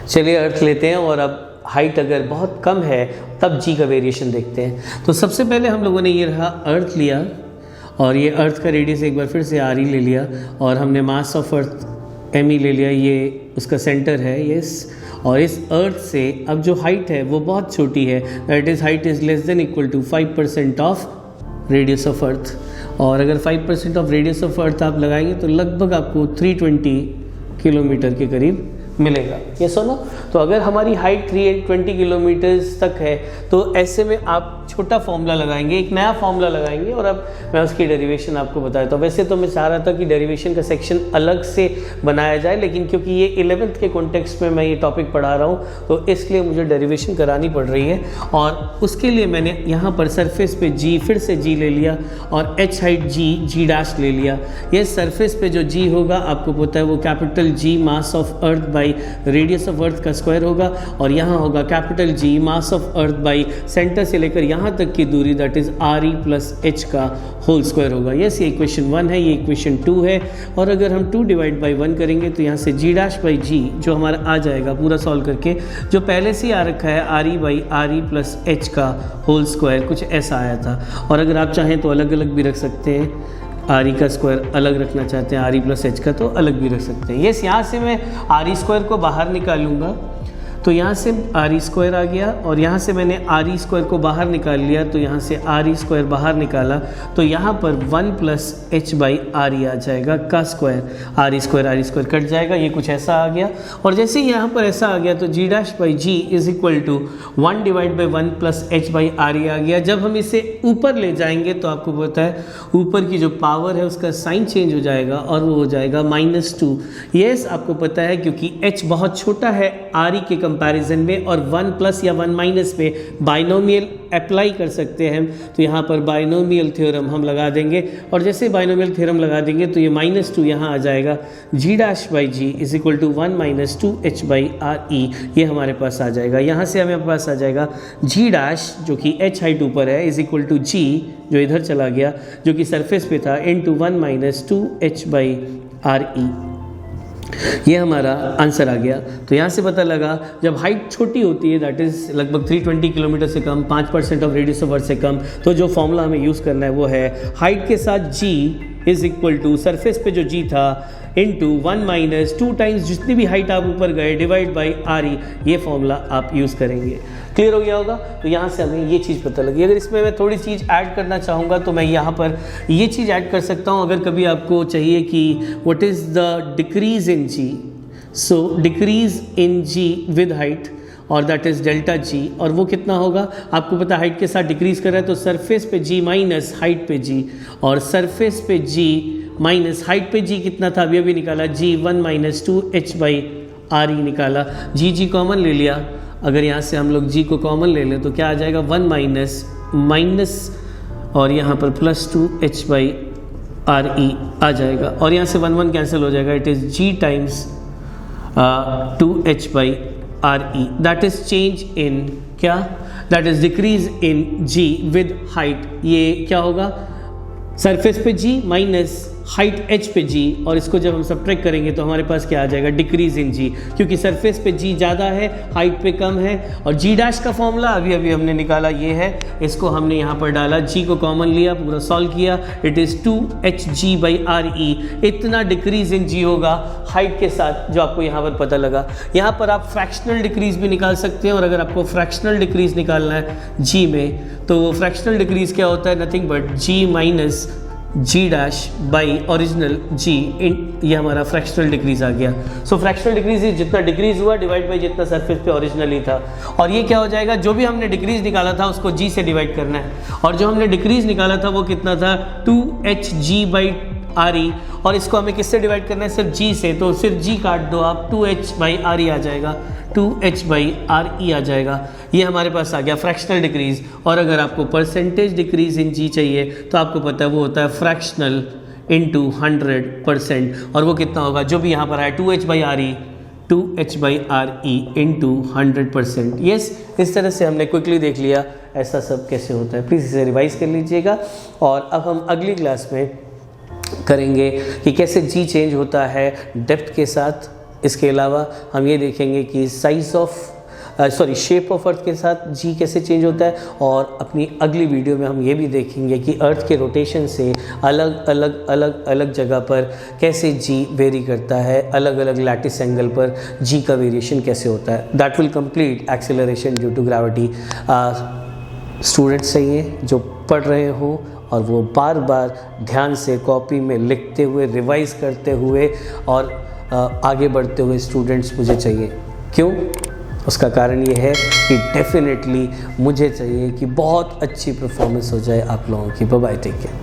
चलिए अर्थ लेते हैं और अब हाइट अगर बहुत कम है तब जी का वेरिएशन देखते हैं। तो सबसे पहले हम लोगों ने ये रहा अर्थ लिया और ये अर्थ का रेडियस एक बार फिर से आर ई ले लिया और हमने mass of earth M E ले लिया, ये उसका सेंटर है, यस। और इस अर्थ से अब जो हाइट है वो बहुत छोटी है, that is height is less than equal to 5% of radius of earth. और अगर 5% ऑफ रेडियस ऑफ अर्थ आप लगाएंगे तो लगभग आपको 320 किलोमीटर के करीब मिलेगा, ये सुनो। तो अगर हमारी हाइट 320 किलोमीटर्स तक है तो ऐसे में आप छोटा फॉर्मूला लगाएंगे, एक नया फॉर्मूला लगाएंगे और अब मैं उसकी डेरिवेशन आपको बताया। तो वैसे तो मैं चाह रहा था कि डेरिवेशन का सेक्शन अलग से बनाया जाए, लेकिन क्योंकि ये 11th के कॉन्टेक्स्ट में मैं ये टॉपिक पढ़ा रहा हूँ तो इसलिए मुझे डेरिवेशन करानी पड़ रही है। और उसके लिए मैंने यहाँ पर सरफेस पे जी, फिर से जी ले लिया और एच हाइट जी डैश ले लिया। ये सरफेस पे जो जी होगा आपको पता है वो capital G mass of earth by radius of अर्थ का स्क्वायर होगा, और यहाँ होगा capital G mass of earth by centre से लेकर यहाँ तक की दूरी, that is R E plus H का होल स्क्वायर होगा। यस, ये इक्वेशन 1 है, ये इक्वेशन 2 है। और अगर हम 2 डिवाइड बाई 1 करेंगे तो यहाँ से जी डैश बाई जी जो हमारा आ जाएगा पूरा सॉल्व करके, जो पहले से ही आ रखा है R E by R E plus H का होल स्क्वायर, कुछ ऐसा आया था। और अगर आप चाहें तो अलग अलग भी रख सकते हैं, आर ई का स्क्वायर अलग रखना चाहते हैं आर ई प्लस एच का तो अलग भी रख सकते हैं। यस, यहाँ से मैं आर ई स्क्वायर को बाहर निकालूंगा तो यहाँ से आर ई स्क्वायर आ गया, और यहाँ से मैंने आर ई स्क्वायर को बाहर निकाल लिया तो यहाँ से आर ई स्क्वायर बाहर निकाला तो यहाँ पर 1 plus h by R E आ जाएगा का square, R E square cut जाएगा, ये कुछ ऐसा आ गया। और जैसे ही यहाँ पर ऐसा आ गया तो g dash by g is equal to 1 divide by 1 plus h by R E आ गया। जब हम इसे ऊपर ले जाएंगे तो आपको पता है ऊपर की जो पावर है उसका साइन चेंज हो जाएगा और वो हो जाएगा -2। यस, आपको पता है क्योंकि एच बहुत छोटा है आर ई के कंपैरिजन में, और 1 प्लस या 1 माइनस में बाइनोमियल अप्लाई कर सकते हैं। तो यहाँ पर बाइनोमियल थ्योरम हम लगा देंगे, और जैसे बाइनोमियल थ्योरम लगा देंगे तो ये -2 यहाँ आ जाएगा, g dash by g is equal to 1 minus 2 h by R E, ये हमारे पास आ जाएगा। यहाँ से हमें पास आ जाएगा जी डैश जो कि एच हाइट ऊपर है इज इक्वल टू जी जो इधर चला गया जो कि सरफेस पे था into 1 minus 2 h by R E, ये हमारा आंसर आ गया। तो यहाँ से पता लगा जब हाइट छोटी होती है दैट इज़ लगभग 320 किलोमीटर से कम, 5% ऑफ रेडियस ऑफ अर्थ से कम, तो जो फॉर्मूला हमें यूज़ करना है वो है हाइट के साथ जी इज इक्वल टू सरफेस पे जो जी था इनटू 1 माइनस 2 टाइम्स जितनी भी हाइट आप ऊपर गए डिवाइड बाई आर ई, ये फॉर्मूला आप यूज़ करेंगे। क्लियर हो गया होगा? तो यहाँ से हमें ये चीज़ पता लगी। अगर इसमें मैं थोड़ी चीज़ ऐड करना चाहूँगा तो मैं यहाँ पर ये चीज़ ऐड कर सकता हूँ। अगर कभी आपको चाहिए कि what is the decrease in g, so decrease in g with height और दैट इज़ डेल्टा जी, और वो कितना होगा आपको पता है हाइट के साथ डिक्रीज कर रहा है तो सरफेस पे जी माइनस हाइट पे जी, और सरफेस पे जी माइनस हाइट पे जी कितना था अभी निकाला, जी 1 माइनस 2 एच बाई आर ई निकाला, जी कॉमन ले लिया। अगर यहाँ से हम लोग जी को कॉमन ले लें तो क्या आ जाएगा 1 माइनस और यहाँ पर +2 एच बाई आर ई आ जाएगा, और यहाँ से 1 कैंसिल हो जाएगा, it is g times 2 h by R E, that is change in क्या, that is decrease in g with height. ये क्या होगा सरफेस पे जी माइनस हाइट एच पे जी, और इसको जब हम सब्ट्रैक्ट करेंगे तो हमारे पास क्या आ जाएगा डिक्रीज इन जी, क्योंकि सरफेस पे जी ज़्यादा है हाइट पे कम है। और जी डैश का फॉर्मूला अभी हमने निकाला ये है, इसको हमने यहाँ पर डाला, जी को कॉमन लिया, पूरा सॉल्व किया, it is 2 H G by R ई, इतना डिक्रीज इन जी होगा हाइट के साथ जो आपको यहाँ पर पता लगा। यहाँ पर आप फ्रैक्शनल डिक्रीज भी निकाल सकते हैं, और अगर आपको फ्रैक्शनल डिक्रीज निकालना है जी में तो फ्रैक्शनल डिक्रीज क्या होता है, nothing but g minus g dash by original g, ये हमारा फ्रैक्शनल डिक्रीज आ गया। सो फ्रैक्शनल डिक्रीज जितना डिक्रीज हुआ डिवाइड बाई जितना सरफेस पे ओरिजिनली था, और ये क्या हो जाएगा जो भी हमने डिक्रीज निकाला था उसको जी से डिवाइड करना है, और जो हमने डिक्रीज निकाला था वो कितना था 2 एच जी बाई आर ई, और इसको हमें किससे डिवाइड करना है सिर्फ जी से, तो सिर्फ जी काट दो आप, 2 एच बाई आर ई आ जाएगा, 2 एच बाई आर ई आ जाएगा। ये हमारे पास आ गया फ्रैक्शनल डिक्रीज। और अगर आपको परसेंटेज डिक्रीज इन जी चाहिए तो आपको पता है वो होता है फ्रैक्शनल इंटू 100%, और वो कितना होगा जो भी यहाँ पर आया 2 h by R E, 2 h by R E into 100%। Yes, इस तरह से हमने क्विकली देख लिया ऐसा सब कैसे होता है। प्लीज़ इसे रिवाइज कर लीजिएगा, और अब हम अगली क्लास में करेंगे कि कैसे जी चेंज होता है डेप्थ के साथ इसके अलावा हम ये देखेंगे कि शेप ऑफ अर्थ के साथ जी कैसे चेंज होता है, और अपनी अगली वीडियो में हम ये भी देखेंगे कि अर्थ के रोटेशन से अलग जगह पर कैसे जी वेरी करता है, अलग अलग लैटिस एंगल पर जी का वेरिएशन कैसे होता है। That will complete acceleration due to gravity. Students चाहिए जो पढ़ रहे हो और वो बार बार ध्यान से कॉपी में लिखते हुए, रिवाइज करते हुए और आगे बढ़ते हुए स्टूडेंट्स मुझे चाहिए। क्यों? उसका कारण ये है कि डेफिनेटली मुझे चाहिए कि बहुत अच्छी परफॉर्मेंस हो जाए आप लोगों की। Bye bye, take care.